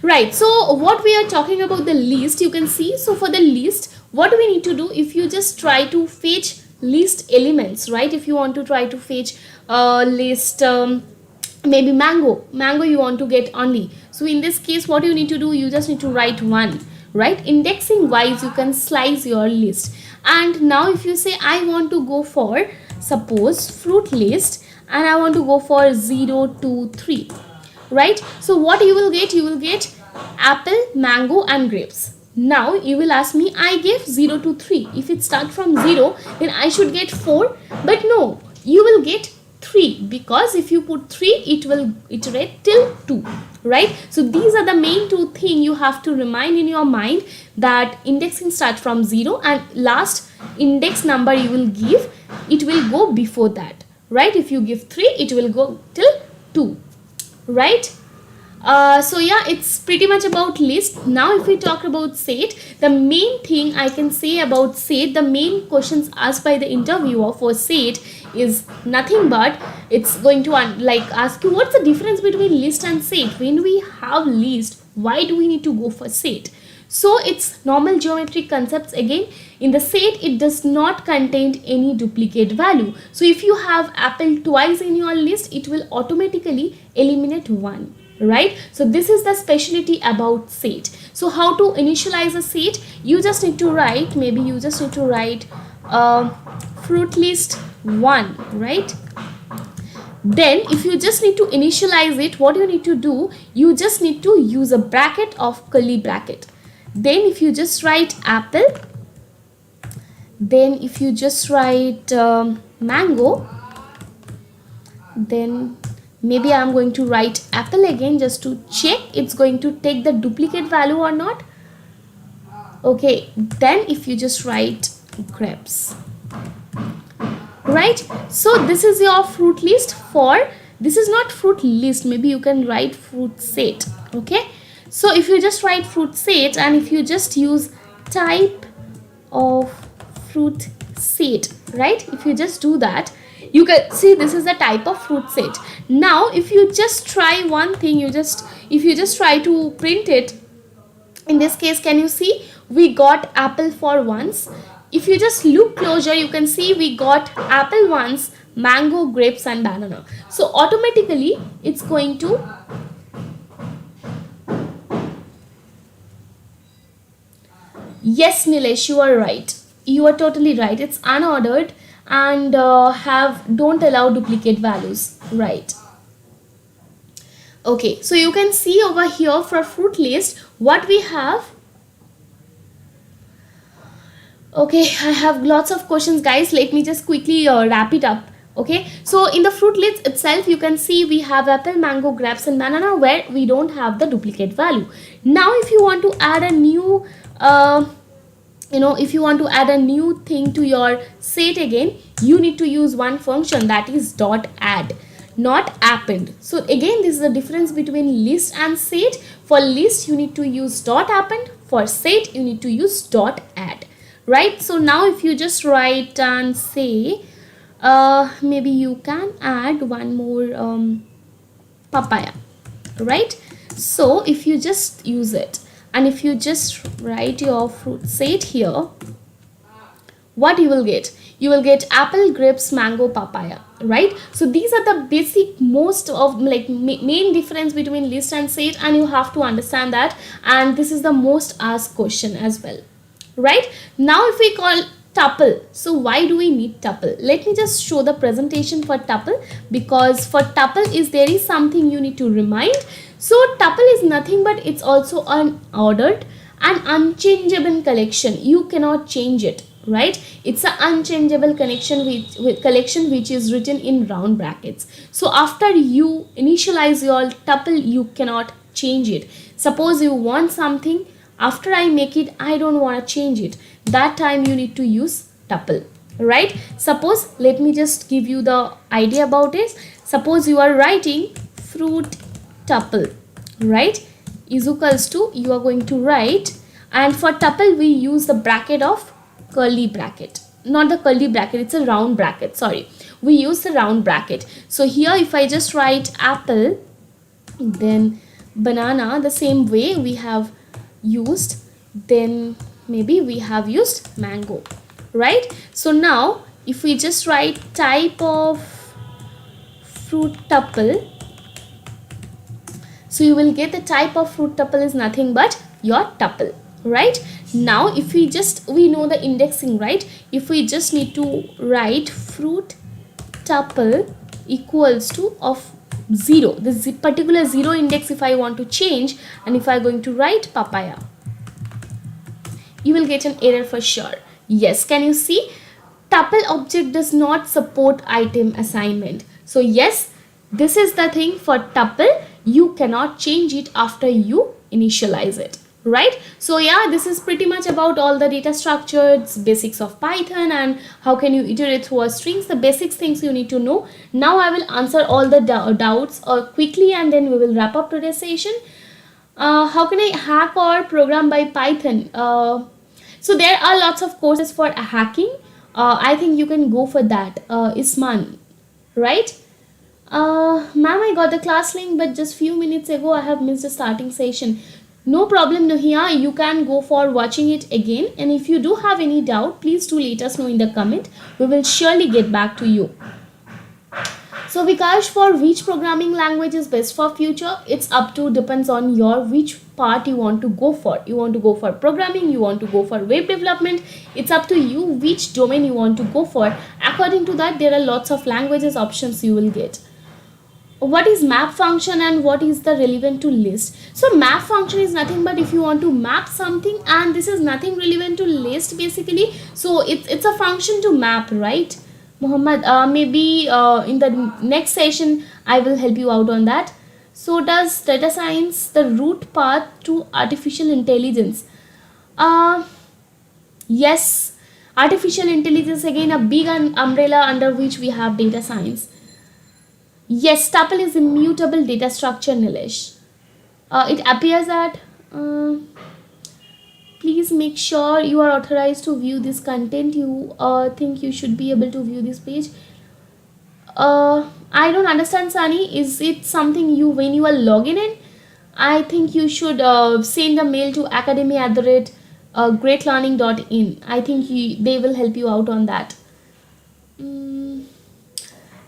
right? So what we are talking about the list, you can see. So for the list, what we need to do, if you just try to fetch list elements, right? If you want to try to fetch list maybe mango you want to get only. So in this case, what you need to do, you just need to write one, right? Indexing wise you can slice your list. And now if you say I want to go for, suppose, fruit list, and I want to go for 0 to 3, right? So what you will get, you will get apple, mango and grapes. Now you will ask me, I gave 0 to 3. If it starts from 0, then I should get 4. But no, you will get 3, because if you put 3, it will iterate till 2, right? So these are the main two things you have to remind in your mind, that indexing starts from 0 and last index number you will give, it will go before that, right? If you give 3, it will go till 2, right? So yeah, it's pretty much about list. Now if we talk about set, the main thing I can say about set, the main questions asked by the interviewer for set is nothing but it's going to ask you, what's the difference between list and set? When we have list, why do we need to go for set? So it's normal geometric concepts. Again, in the set, it does not contain any duplicate value. So if you have apple twice in your list, it will automatically eliminate one, right? So this is the specialty about set. So how to initialize a set? You just need to write, maybe you just need to write fruit list 1, right? Then if you just need to initialize it, what you need to do, you just need to use a bracket of curly bracket. Then if you just write apple, then if you just write mango, then maybe I'm going to write apple again just to check it's going to take the duplicate value or not. Okay, then if you just write grapes, right? So this is your fruit list. For this is not fruit list, maybe you can write fruit set. Okay, so if you just write fruit set and if you just use type of fruit set, right? If you just do that, you can see this is the type of fruit set. Now if you just try one thing, if you just try to print it, in this case, can you see we got apple for once? If you just look closer, you can see we got apple once, mango, grapes and banana. So automatically it's going to yes, Nilesh, you are right. You are totally right. It's unordered and don't allow duplicate values, right? Okay, so you can see over here for fruit list what we have. Okay, I have lots of questions, guys. Let me just quickly wrap it up. Okay, so in the fruit list itself, you can see we have apple, mango, grapes and banana, where we don't have the duplicate value. Now if you want to add a new if you want to add a new thing to your set, again you need to use one function, that is dot add, not append. So again, this is the difference between list and set. For list you need to use dot append, for set you need to use dot add, right? So now if you just write and say maybe you can add one more papaya, right? So if you just use it and if you just write your fruit set here, what you will get? You will get apple, grapes, mango, papaya, right? So these are the basic most of main difference between list and set, and you have to understand that, and this is the most asked question as well, right? Now if we call tuple, so why do we need tuple? Let me just show the presentation for tuple, because for tuple there is something you need to remind. So tuple is nothing but it's also an ordered and unchangeable collection. You cannot change it, right? It's an unchangeable collection which is written in round brackets. So after you initialize your tuple, you cannot change it. Suppose you want something after I make it, I don't want to change it. That time you need to use tuple, right? Suppose, let me just give you the idea about it. Suppose you are writing fruit tuple, right, is equals to, you are going to write, and for tuple we use the bracket of curly bracket, not the curly bracket, it's a round bracket, sorry, we use the round bracket. So here if I just write apple, then banana, the same way we have used, then maybe we have used mango, right? So now if we just write type of fruit tuple, so you will get the type of fruit tuple is nothing but your tuple, right? Now if we just, we know the indexing, right? If we just need to write fruit tuple equals to of 0, this particular 0 index if I want to change, and if I'm going to write papaya, you will get an error for sure. Yes, can you see? Tuple object does not support item assignment. So yes, this is the thing for tuple, you cannot change it after you initialize it, right? So yeah, this is pretty much about all the data structures, basics of Python, and how can you iterate through a strings, the basics things you need to know. Now I will answer all the doubts quickly, and then we will wrap up today's session. How can I hack or program by Python? So there are lots of courses for hacking. I think you can go for that. Isman, right? Ma'am, I got the class link, but just few minutes ago I have missed the starting session. No problem, Nuhia. You can go for watching it again. And if you do have any doubt, please do let us know in the comment. We will surely get back to you. So Vikash, for which programming language is best for future? It's up to, depends on your which part you want to go for. You want to go for programming, you want to go for web development. It's up to you which domain you want to go for. According to that, there are lots of languages options you will get. What is map function and what is the relevant to list? So map function is nothing but if you want to map something, and this is nothing relevant to list basically. So it's a function to map, right? Muhammad, maybe in the next session I will help you out on that. So does data science the root path to artificial intelligence? Yes, artificial intelligence, again a big umbrella under which we have data science. Yes, tuple is immutable data structure, Nilesh. It appears that please make sure you are authorized to view this content. You think you should be able to view this page. I don't understand, Sunny. Is it something you, when you are logging in? I think you should send a mail to academy@greatlearning.in. I think they will help you out on that.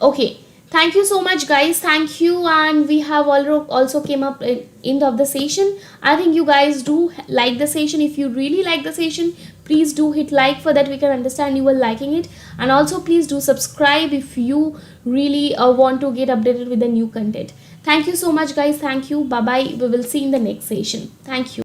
Okay. Thank you so much, guys. Thank you. And we have also came up at end of the session. I think you guys do like the session. If you really like the session, please do hit like, for that we can understand you are liking it. And also please do subscribe if you really want to get updated with the new content. Thank you so much, guys. Thank you. Bye bye. We will see in the next session. Thank you.